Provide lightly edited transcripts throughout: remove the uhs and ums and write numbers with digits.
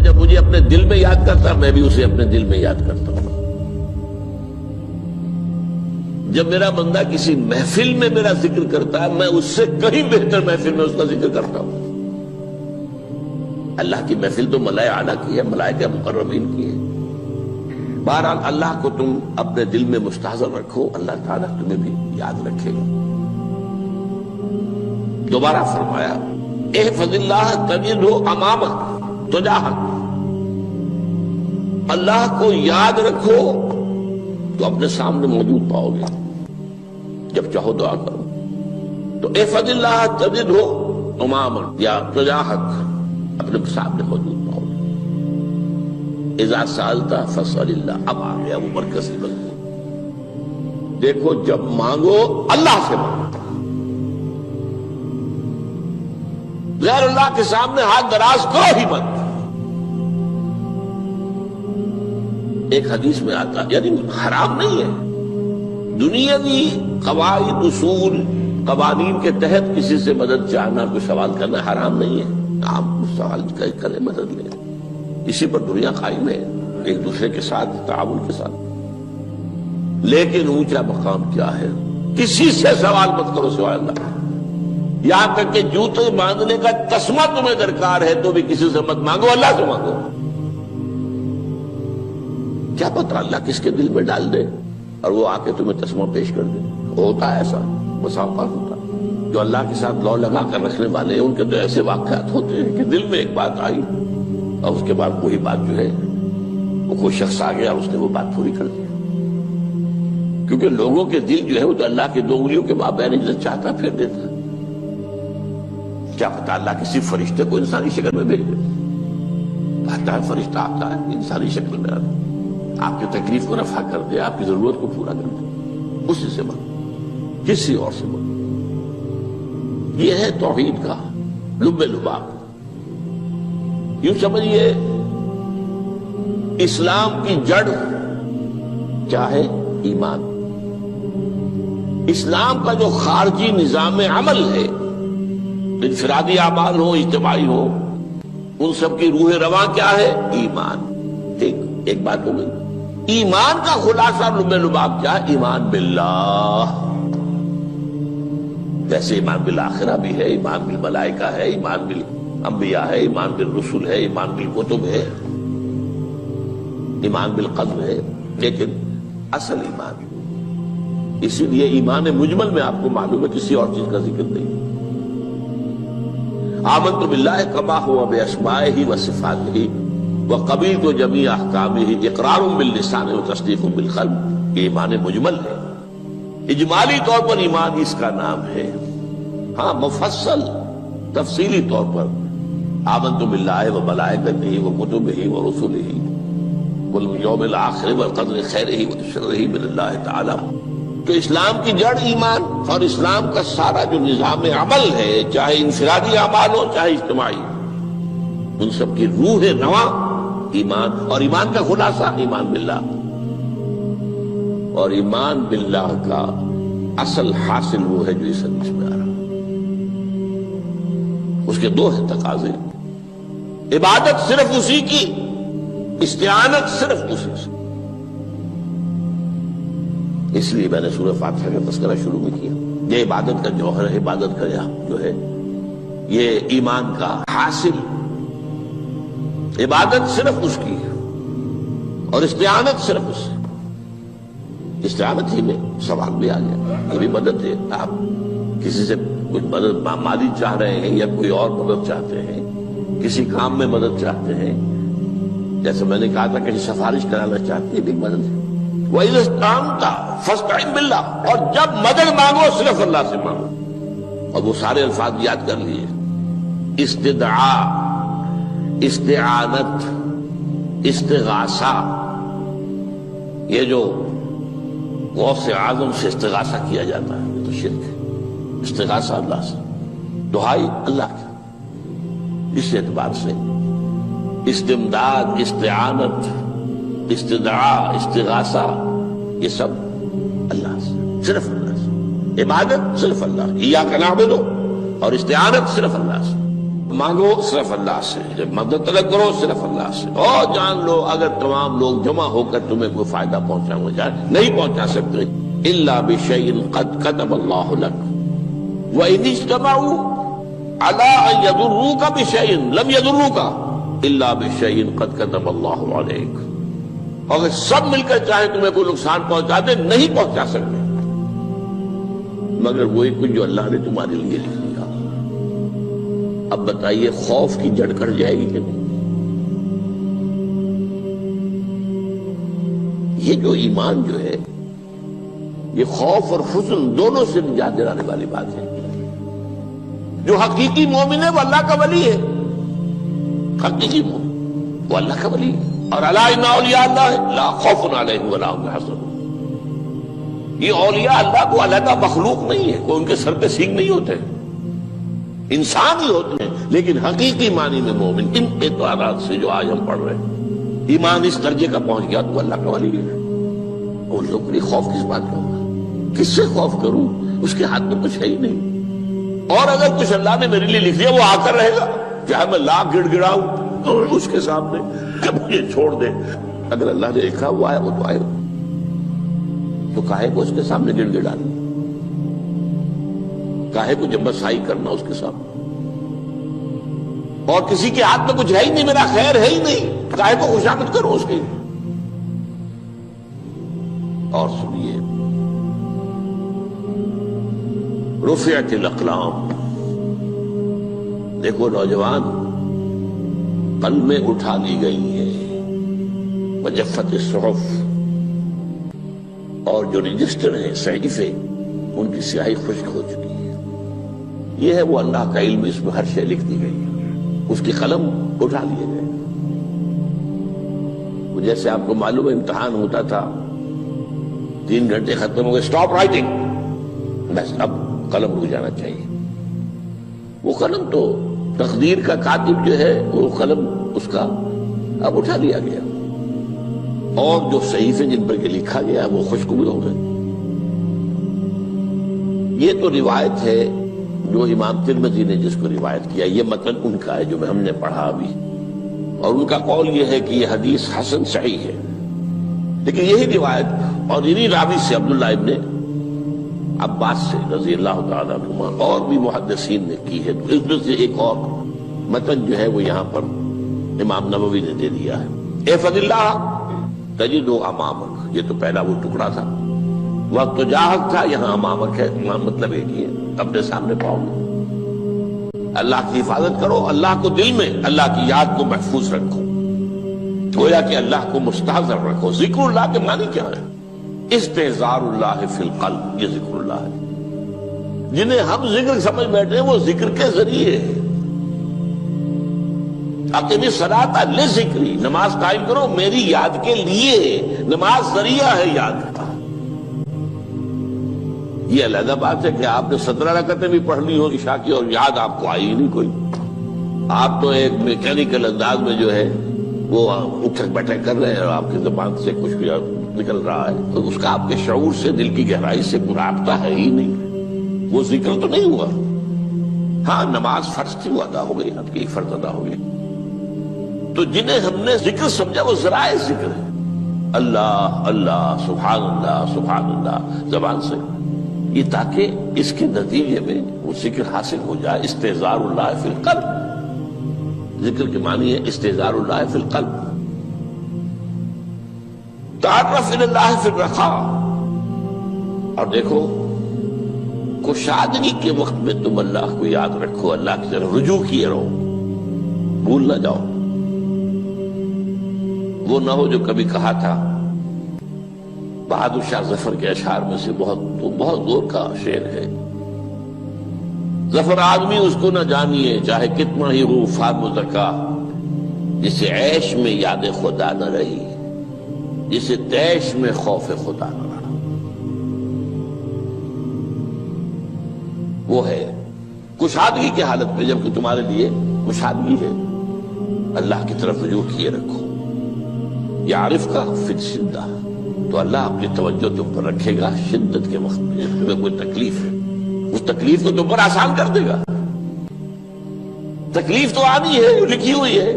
جب مجھے اپنے دل میں یاد کرتا میں بھی اسے اپنے دل میں یاد کرتا ہوں. جب میرا بندہ کسی محفل میں میرا ذکر کرتا ہے میں اس سے کہیں بہتر محفل میں اس کا ذکر کرتا ہوں. اللہ کی محفل تو ملائے اعلیٰ کی ہے، ملائکہ مقربین کی ہے. بہرحال اللہ کو تم اپنے دل میں مستحضر رکھو، اللہ تعالیٰ تمہیں بھی یاد رکھے گا. دوبارہ فرمایا احفظ اللہ تجدہ امامک تجاہک، اللہ کو یاد رکھو تو اپنے سامنے موجود پاؤ گے. جب چاہو دعا کرو تو احفظ اللہ تجدہ امامک یا تجاہک، اپنے سامنے موجود پاؤ گے. اذا سألت فاسأل اللہ، اب آ گیا وہ مرکزی مضمون. دیکھو جب مانگو اللہ سے مانگو، غیر اللہ کے سامنے ہاتھ دراز کرو ہی مت. ایک حدیث میں آتا یعنی حرام نہیں ہے، دنیاوی قواعد اصول قوانین کے تحت کسی سے مدد چاہنا، کوئی سوال کرنا حرام نہیں ہے. آپ سوال کریں، مدد لیں، اسی پر دنیا قائم ہے، ایک دوسرے کے ساتھ تعاون کے ساتھ. لیکن اونچا مقام کیا ہے؟ کسی سے سوال مت کرو سوائے اللہ. یہاں تک کہ جوتے باندھنے کا تسمہ تمہیں درکار ہے تو بھی کسی سے مت مانگو، اللہ سے مانگو. کیا پتہ اللہ کس کے دل میں ڈال دے اور وہ آ کے تمہیں تسمہ پیش کر دے. ہوتا ہے ایسا، بسا اوقات ہوتا ہے. جو اللہ کے ساتھ لو لگا کر رکھنے والے ہیں ان کے تو ایسے واقعات ہوتے ہیں کہ دل میں ایک بات آئی اور اس کے بعد وہی بات جو ہے وہ کوئی شخص آ گیا اور اس نے وہ بات پوری کر دی. کیونکہ لوگوں کے دل جو ہے وہ تو اللہ کے دو انگلیوں کے مابین جو چاہتا پھر دیتا ہے. کیا پتہ اللہ کسی فرشتے کو انسانی شکل میں بھیج دے. آتا ہے فرشتہ، آتا ہے انسانی شکل میں، آتا ہے آپ کی تکلیف کو رفع کر دے، آپ کی ضرورت کو پورا کر دے. اسی سے مانگو، کسی اور سے مانگو. یہ ہے توحید کا لب لباب. یوں سمجھیے اسلام کی جڑ کیا ہے؟ ایمان. اسلام کا جو خارجی نظام عمل ہے، انفرادی اعمال ہو اجتماعی ہو، ان سب کی روح رواں کیا ہے؟ ایمان. ٹھیک، ایک بات ہو گئی. ایمان کا خلاصہ لب لباب کیا ہے؟ ایمان باللہ. جیسے ایمان بالآخرہ بھی ہے، ایمان بالملائکہ ہے، ایمان بالانبیاء ہے، ایمان بالرسل ہے، ایمان بالکتب ہے، ایمان بالقدر ہے. لیکن اصل ایمان، اسی لیے ایمان مجمل میں آپ کو معلوم ہے کسی اور چیز کا ذکر نہیں. آمنت باللہ کما ہوا باسمائہ وصفاتہ وقبلت جمیع احکامہ اقرار باللسان وتصدیق بالقلب. یہ ایمان مجمل ہے. اجمالی طور پر ایمان اس کا نام ہے. ہاں مفصل تفصیلی طور پر آمنت باللہ وملائکتہ وکتبہ ورسلہ والیوم الآخر والقدر خیرہ وشرہ من اللہ تعالی. تو اسلام کی جڑ ایمان، اور اسلام کا سارا جو نظام عمل ہے، چاہے انفرادی اعمال ہو چاہے اجتماعی، ان سب کی روح رواں ایمان. اور ایمان کا خلاصہ ایمان باللہ. اور ایمان باللہ کا اصل حاصل وہ ہے جو اس حدیث میں آ رہا. اس کے دو ہیں تقاضے. عبادت صرف اسی کی، استعانت صرف اسی سے. اس لیے میں نے سورہ فاتحہ کا تذکرہ شروع میں کیا. یہ عبادت کا جوہر ہے، عبادت کا جو ہے یہ ایمان کا حاصل. عبادت صرف اس کی ہے اور استعانت صرف اس سے. استعانت ہی میں سوال بھی آ گیا. یہ بھی مدد ہے. آپ کسی سے کچھ مدد مالی چاہ رہے ہیں یا کوئی اور مدد چاہتے ہیں، کسی کام میں مدد چاہتے ہیں، جیسے میں نے کہا تھا کہ سفارش کرانا چاہتے ہیں، یہ بھی مدد ہے. وَإِذَا اسْتَعَنْتَ فَاسْتَعِنْ بِاللَّهِ. اور جب مدد مانگو صرف اللہ سے مانگو. اور وہ سارے الفاظ یاد کر لیے. استدعاء، استعانت، استغاثہ. یہ جو غوث اعظم سے استغاثہ کیا جاتا ہے یہ تو شرک ہے. استغاثہ اللہ سے، دعائی اللہ کی. اس اعتبار سے استمداد، استعانت، استدعاء، استغاثہ یہ سب اللہ سے، صرف اللہ سے. عبادت صرف اللہ، ایاک نعبد، اور استعانت صرف اللہ سے. مانگو صرف اللہ سے، جب مدد طلب کرو صرف اللہ سے، اور جان لو اگر تمام لوگ جمع ہو کر تمہیں کوئی فائدہ پہنچاؤں گے نہیں پہنچا سکتے، الا بشیء قد كتب اللہ لك وان اجتمعوا على ان يضروك بشيء لم يضروك الا بشيء قد كتب اللہ عليك، اگر سب مل کر چاہے تمہیں کوئی نقصان پہنچا دے نہیں پہنچا سکتے مگر وہی کچھ جو اللہ نے تمہارے لیے لکھ دیا۔ اب بتائیے خوف کی جڑ کٹ جائے گی کہ نہیں؟ یہ جو ایمان جو ہے یہ خوف اور حزن دونوں سے نجات دلانے والی بات ہے۔ جو حقیقی مومن ہے وہ اللہ کا ولی ہے، حقیقی مومن وہ اللہ کا ولی ہے، اور الا ان اولیاء اللہ لا خوف علیہم ولا هم يحزنون۔ یہ اولیاء اللہ کو علیحدہ مخلوق نہیں ہے، کوئی ان کے سر پہ سینگ نہیں ہوتے، انسان ہی ہوتے ہیں، لیکن حقیقی معنی میں مومن ان اعتبارات سے جو آج ہم پڑھ رہے ہیں ایمان اس درجے کا پہنچ گیا تو اللہ کا ولی ہے۔ ان لوگوں کے لیے خوف کس بات کا ہوگا؟ کس سے خوف کروں؟ اس کے ہاتھ میں کچھ ہے ہی نہیں، اور اگر کچھ اللہ نے میرے لیے لکھ دیا وہ آ کر رہے گا، چاہے میں لاکھ گڑ گڑاؤں اس کے سامنے کہ مجھے چھوڑ دے، اگر اللہ نے لکھا وہ آیا وہ تو آئے، تو کاہے کو اس کے سامنے گڑ گڑانا، کاہے کو جبرسائی کرنا اس کے سامنے، اور کسی کے ہاتھ میں کچھ ہے ہی نہیں، میرا خیر ہے ہی نہیں، کاہے کو خوشامد کرو اس کی۔ اور سنیے رفعت الاقلام، دیکھو نوجوان قلمیں اٹھا لی گئی ہیں، وجفت الصحف، اور جو رجسٹر ہیں صحیفے ان کی سیاہی خشک ہو چکی ہے۔ یہ ہے وہ اللہ کا علم، اس میں ہر شے لکھ دی گئی ہے، اس کی قلم اٹھا لیے گئے۔ جیسے آپ کو معلوم ہے امتحان ہوتا تھا 3 گھنٹے ختم ہو گئے، اسٹاپ رائٹنگ، بس اب قلم رک جانا چاہیے۔ وہ قلم تو تقدیر کا کاتب جو ہے وہ قلم اس کا اب اٹھا لیا گیا، اور جو صحیفے جن پر کے لکھا گیا وہ خشک بھی ہو گئے۔ یہ تو روایت ہے جو امام ترمذی نے جس کو روایت کیا، یہ متن ان کا ہے جو ہم نے پڑھا ابھی، اور ان کا قول یہ ہے کہ یہ حدیث حسن صحیح ہے، لیکن یہی روایت اور انہی راوی سے عبداللہ ابن عباس سے رضی اللہ تعالیٰ عنہما اور بھی محدثین نے کی ہے، تو اس میں سے ایک اور متن جو ہے وہ یہاں پر امام نووی نے دے دیا ہے۔ احفظ اللہ تجدہ امامک، یہ تو پہلا وہ ٹکڑا تھا، وقت جاہک تھا، یہاں امامک ہے، امام مطلب ایک ہی ہے، اپنے سامنے پاؤ گے۔ اللہ کی حفاظت کرو، اللہ کو دل میں، اللہ کی یاد کو محفوظ رکھو، گویا کہ اللہ کو مستحضر رکھو۔ ذکر اللہ کے معنی کیا ہے؟ استحضار اللہ فی القلب، یہ ذکر اللہ ہے۔ جنہیں ہم ذکر سمجھ بیٹھے ہیں وہ ذکر کے ذریعے ہے۔ اقیم الصلاۃ لذکری، نماز قائم کرو میری یاد کے لیے، نماز ذریعہ ہے یاد کا۔ یہ علیحدہ بات ہے کہ آپ نے 17 رکعتیں بھی پڑھ لی ہو عشاء کی اور یاد آپ کو آئی ہی نہیں کوئی، آپ تو ایک میکینیکل انداز میں جو ہے وہ اٹھک بیٹھک کر رہے ہیں اور آپ کی زبان سے کچھ بھی نکل رہا ہے، تو اس کا آپ کے شعور سے، دل کی گہرائی سے کوئی رابطہ ہے ہی نہیں، وہ ذکر تو نہیں ہوا۔ ہاں نماز فرض تھی وہ ادا ہو گئی، آپ کی ایک فرض ادا ہو گئی۔ تو جنہیں ہم نے ذکر سمجھا وہ ذرائع ذکر ہے، اللہ اللہ سبحان اللہ زبان سے، یہ تاکہ اس کے نتیجے میں وہ ذکر حاصل ہو جائے۔ استحضار اللہ فی القلب، ذکر کے معنی ہے استحضار اللہ فی القلب۔ تعرف الی اللہ فی الرخاء، اور دیکھو کشادگی کے وقت میں تم اللہ کو یاد رکھو، اللہ کی طرف رجوع کیے رہو، بھول نہ جاؤ۔ وہ نہ ہو جو کبھی کہا تھا، بہادر شاہ ظفر کے اشعار میں سے بہت زور کا شعر ہے، ظفر آدمی اس کو نہ جانیے چاہے کتنا ہی ہو فام و زکا، جسے عیش میں یاد خدا نہ رہی، جسے تیش میں خوف خدا نہ رہا۔ وہ ہے کشادگی کی حالت میں، جبکہ تمہارے لیے کشادگی ہے، اللہ کی طرف رجوع کیے رکھو۔ یعرف کا فی الشدہ، تو اللہ اپنی توجہ تم پر رکھے گا شدت کے وقت میں، جب تمہیں کوئی تکلیف ہے اس تکلیف کو تم پر آسان کر دے گا۔ تکلیف تو آنی ہے، لکھی ہوئی ہے،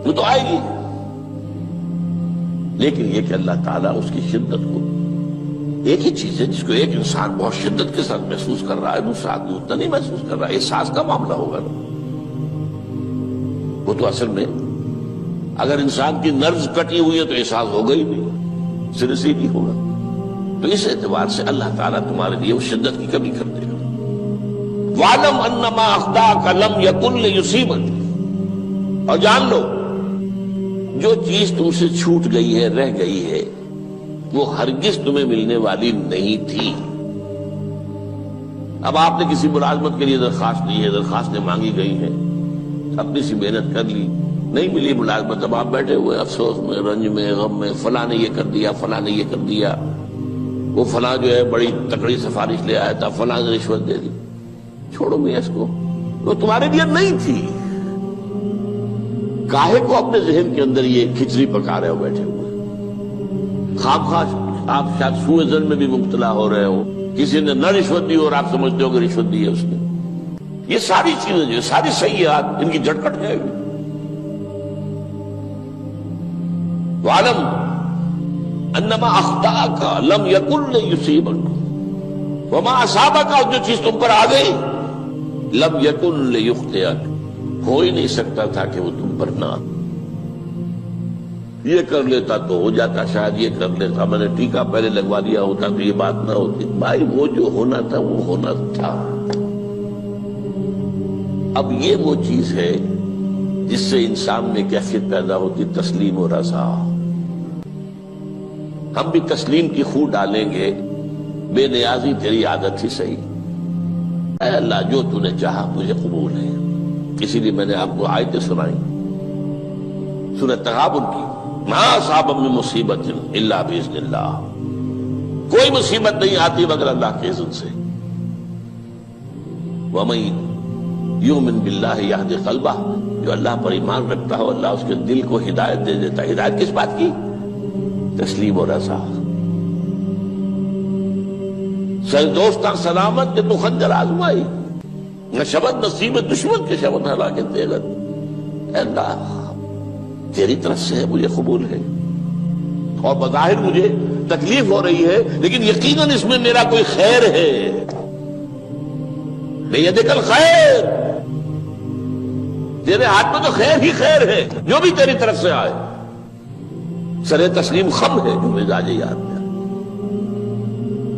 وہ تو آئے گی، لیکن یہ کہ اللہ تعالیٰ اس کی شدت کو، ایک ہی چیز ہے جس کو ایک انسان بہت شدت کے ساتھ محسوس کر رہا ہے، دوسرا آدمی اتنا نہیں محسوس کر رہا ہے، احساس کا معاملہ ہوگا نا۔ وہ تو اصل میں اگر انسان کی نرز کٹی ہوئی ہے تو احساس ہوگا ہی نہیں، سرے سے ہی نہیں ہوگا۔ تو اس اعتبار سے اللہ تعالیٰ تمہارے لیے وہ شدت کی کمی کر دے گا۔ وَاعْلَمْ أَنَّمَا أَخْطَأَكَ لَمْ يَكُنْ لِيُصِيبَكَ، اور جان لو جو چیز تم سے چھوٹ گئی ہے، رہ گئی ہے، وہ ہرگز تمہیں ملنے والی نہیں تھی۔ اب آپ نے کسی ملازمت کے لیے درخواست دی ہے، درخواستیں مانگی گئی ہیں، اپنی سی محنت کر لی، نہیں ملی ملازمت، اب آپ بیٹھے ہوئے افسوس میں، رنج میں، غم میں، فلاں نے یہ کر دیا، فلاں نے یہ کر دیا، وہ فلاں جو ہے بڑی تکڑی سفارش لے آیا تھا، فلاں نے رشوت دے دی۔ چھوڑو میاں اس کو، وہ تمہارے لیے نہیں تھی۔ کاہے کو اپنے ذہن کے اندر یہ کھچڑی پکا رہے ہو بیٹھے ہوئے؟ خواہ آپ شاید سوء ظن میں بھی مبتلا ہو رہے ہو، کسی نے نہ رشوت دی اور آپ سمجھتے ہو کہ رشوت دی ہے اس نے۔ یہ ساری چیزیں جو ساری سیئات، ان کی جڑ کٹ جائے گی۔ وَاعْلَمْ أَنَّمَا أَخْطَأَكَ لَمْ يَكُنْ لِيُصِيبَكَ وَمَا أَصَابَكَ، اور جو چیز تم پر آ گئی، لَمْ يَكُنْ لِيُخْطِئَكَ، ہو ہی نہیں سکتا تھا کہ وہ تم پر نہ۔ یہ کر لیتا تو ہو جاتا، شاید یہ کر لیتا، میں نے ٹیکا پہلے لگوا دیا ہوتا تو یہ بات نہ ہوتی۔ بھائی وہ جو ہونا تھا وہ ہونا تھا۔ اب یہ وہ چیز ہے جس سے انسان میں کیفیت پیدا ہوتی، تسلیم و رضا۔ ہم بھی تسلیم کی خو ڈالیں گے، بے نیازی تیری عادت ہی صحیح، اے اللہ جو تو نے چاہا مجھے قبول ہے۔ اسی لیے میں نے آپ کو آیتیں سنائی سورہ تغابن کی، ما اصاب من مصیبت الا باذن اللہ، کوئی مصیبت نہیں آتی مگر اللہ کے اذن سے۔ وَمَن یؤمن باللہ یہد قلبہ، جو اللہ پر ایمان رکھتا ہو اللہ اس کے دل کو ہدایت دے دیتا ہے۔ ہدایت کس بات کی؟ تسلیم و رضا۔ سر دوستاں سلامت کے تو خنجر آزمائی، نہ شبد نصیب دشمن کے شبد ہلاکے تیغت۔ اے اللہ تیری طرف سے ہے، مجھے قبول ہے، اور بظاہر مجھے تکلیف ہو رہی ہے لیکن یقیناً اس میں میرا کوئی خیر ہے۔ بیدک الخیر، تیرے ہاتھ میں تو خیر ہی خیر ہے، جو بھی تیری طرف سے آئے۔ سر تسلیم خم ہے جو مزاج یاد میں،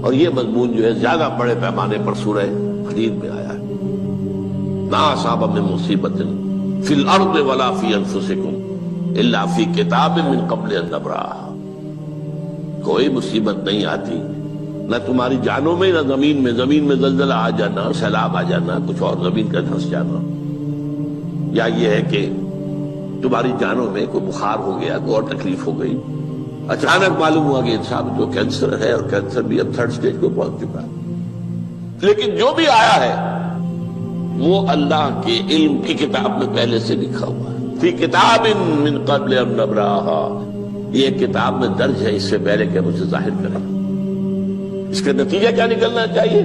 اور یہ مضمون جو ہے زیادہ بڑے پیمانے پر سورہ حدید میں آیا ہے۔ ما اصاب من مصیبت فی الارض ولا فی انفسکم الا فی کتاب من قبل ان نبرأہا، کوئی مصیبت نہیں آتی نہ تمہاری جانوں میں نہ زمین میں زلزلہ آ جانا، سیلاب آ جانا، کچھ اور زمین کا دھنس جانا، یا یہ ہے کہ تمہاری جانوں میں کوئی بخار ہو گیا، کوئی اور تکلیف ہو گئی، اچانک معلوم ہوا کہ انسان جو کینسر ہے، اور کینسر بھی اب 3rd سٹیج کو پہنچ چکا ہے، لیکن جو بھی آیا ہے وہ اللہ کے علم کی کتاب میں پہلے سے لکھا ہوا ہے۔ فی کتاب من قبل ان نبرأہا، یہ کتاب میں درج ہے اس سے پہلے کہ ہم اسے ظاہر کریں۔ اس کا نتیجہ کیا نکلنا چاہیے؟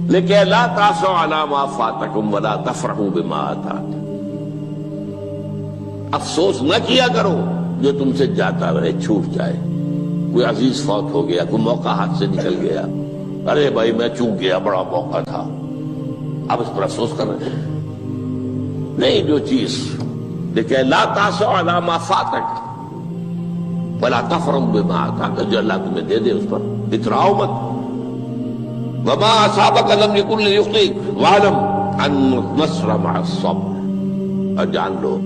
لیکن لا تأسوا علی ما فاتکم ولا تفرحوا بما آتاکم، افسوس نہ کیا کرو جو تم سے جاتا رہے، چھوٹ جائے، کوئی عزیز فوت ہو گیا، کوئی موقع ہاتھ سے نکل گیا، ارے بھائی میں چوک گیا، بڑا موقع تھا، اب اس پر افسوس کر رہے ہیں۔ نہیں، جو چیز دیکھیں، لا تأسوا علی ما فاتک ولا تفرحوا بما آتاک، جو اللہ تمہیں دے دے اس پر اتراؤ مت۔ وما اصابک لم یکن لیخطئک واعلم ان النصر مع الصبر، اور جان لو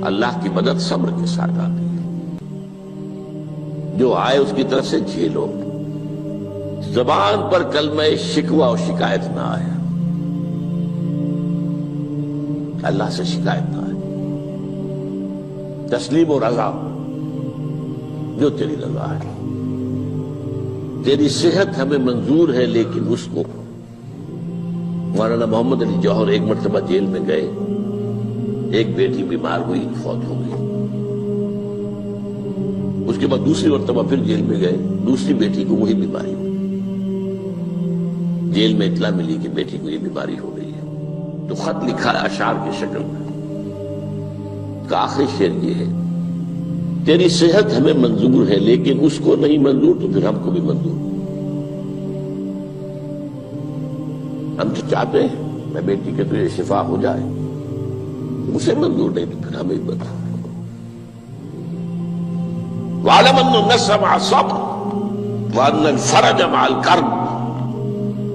اللہ کی مدد صبر کے ساتھ آتی ہے، جو آئے اس کی طرف سے جھیلو، زبان پر کلمہ شکوہ اور شکایت نہ آئے، اللہ سے شکایت نہ آئے، تسلیم و رضا، جو تیری رضا ہے۔ تیری صحت ہمیں منظور ہے لیکن اس کو، مولانا محمد علی جوہر ایک مرتبہ جیل میں گئے، ایک بیٹی بیمار ہوئی، فوت ہو گئی، اس کے بعد دوسری مرتبہ پھر جیل میں گئے، دوسری بیٹی کو وہی بیماری ہوئی، جیل میں اطلاع ملی کہ بیٹی کو یہ بیماری ہو گئی ہے، تو خط لکھا ہے اشعار کی شکل میں، کا آخری شعر یہ ہے: تیری صحت ہمیں منظور ہے لیکن اس کو نہیں منظور تو پھر ہم کو بھی منظور۔ ہم تو چاہتے ہیں میں بیٹی کے تجھے شفا ہو جائے، اسے منظور نہیں تو پھر ہمیں بھی منظور۔ وَاعْلَمْ أَنَّ النَّصْرَ مَعَ الصَّبْرِ وَأَنَّ الْفَرَجَ مَعَ الْكَرْبِ۔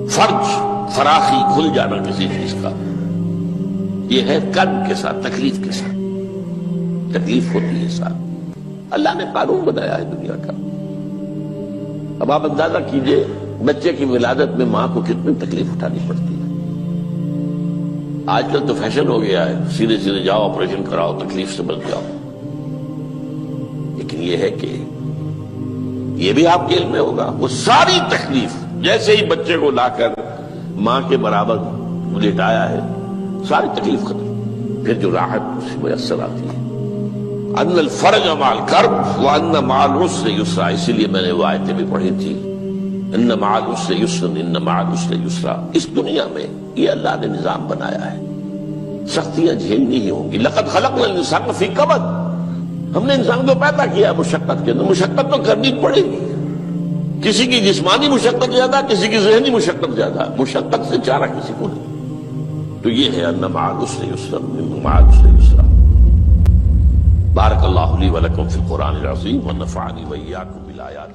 فرج، فراخی، کھل جانا کسی چیز کا، یہ ہے کرب کے ساتھ، تکلیف کے ساتھ، تکلیف ہوتی ہے ساتھ۔ اللہ نے قانون بنایا ہے دنیا کا۔ اب آپ اندازہ کیجئے بچے کی ولادت میں ماں کو کتنی تکلیف اٹھانی پڑتی ہے۔ آج کل تو فیشن ہو گیا ہے، سیدھے سیدھے جاؤ، آپریشن کراؤ، تکلیف سے بچ جاؤ، لیکن یہ ہے کہ یہ بھی آپ کے علم میں ہوگا، وہ ساری تکلیف جیسے ہی بچے کو لا کر ماں کے برابر لٹایا ہے، ساری تکلیف ختم، پھر جو راحت اس سے میسر آتی ہے۔ ان الفرج مع الکرب وان مع العسر یسرا، اسی لیے میں نے وہ آیتیں بھی پڑھی تھی، ان مع العسر یسرا، ان مع العسر یسرا۔ اس دنیا میں یہ اللہ نے نظام بنایا ہے، سختیاں جھیلنی ہی ہوں گی۔ لقد خلقنا الانسان فی کبد، ہم نے انسان کو پیدا کیا مشقت کے اندر، مشقت تو کرنی پڑے گی۔ کسی کی جسمانی مشقت زیادہ، کسی کی ذہنی مشقت زیادہ، مشقت سے چارہ کسی کو نہیں۔ تو یہ ہے ان مع العسر یسرا، ان مع العسر یسرا۔ بارک اللہ لی ولکم فی القرآن العظیم ونفعنی وإیاکم بالآیات۔